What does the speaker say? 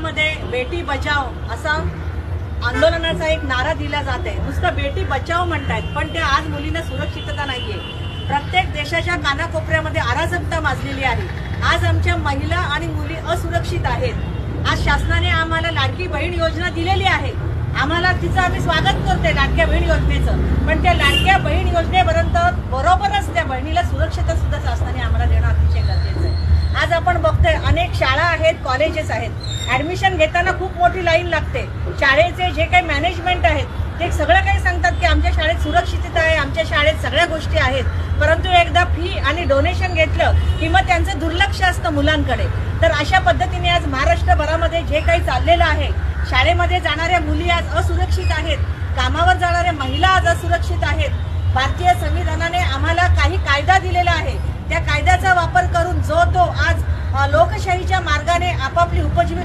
देशामध्ये बेटी बचाव असा आंदोलनाचा एक नारा दिला जात आहे। नुसतं बेटी बचाव म्हणतायत, पण ते आज मुलींना सुरक्षितता नाहीये। प्रत्येक देशाच्या कानाकोपऱ्यामध्ये अराजकता माजलेली आहे। आज आमच्या महिला आणि मुली असुरक्षित आहेत। आज शासनाने आम्हाला लाडकी बहीण योजना दिलेली आहे, आम्हाला तिचं आम्ही स्वागत करतोय लाडक्या बहीण योजनेचं, पण त्या लाडक्या बहीण योजनेपर्यंत बरोबरच त्या बहिणीला सुरक्षितता सुद्धा शासनाने आम्हाला देणं अतिशय गरजेचं आहे। आज आपण बघतोय अनेक शाळा आहेत, कॉलेजेस आहेत, ऍडमिशन घेताना खूप मोठी लाईन लागते। शाळेचे जे काही मॅनेजमेंट आहेत ते सगळं काही सांगतात की आमच्या शाळेत सुरक्षितता आहे, आमच्या शाळेत सगळ्या गोष्टी आहेत, परंतु एकदा फी आणि डोनेशन घेतलं की मग त्यांचं दुर्लक्ष असतं मुलांकडे। तर अशा पद्धतीने आज महाराष्ट्रभरामध्ये जे काही चाललेलं आहे, शाळेमध्ये जाणाऱ्या मुली आज असुरक्षित आहेत, कामावर जाणाऱ्या महिला आज असुरक्षित आहेत। भारतीय संविधानाने आम्हाला काही कायदा दिलेला आहे, त्या कायद्याचा वापर करून जो तो आज लोकशाहीच्या मार्गाने आपापली उपजीविका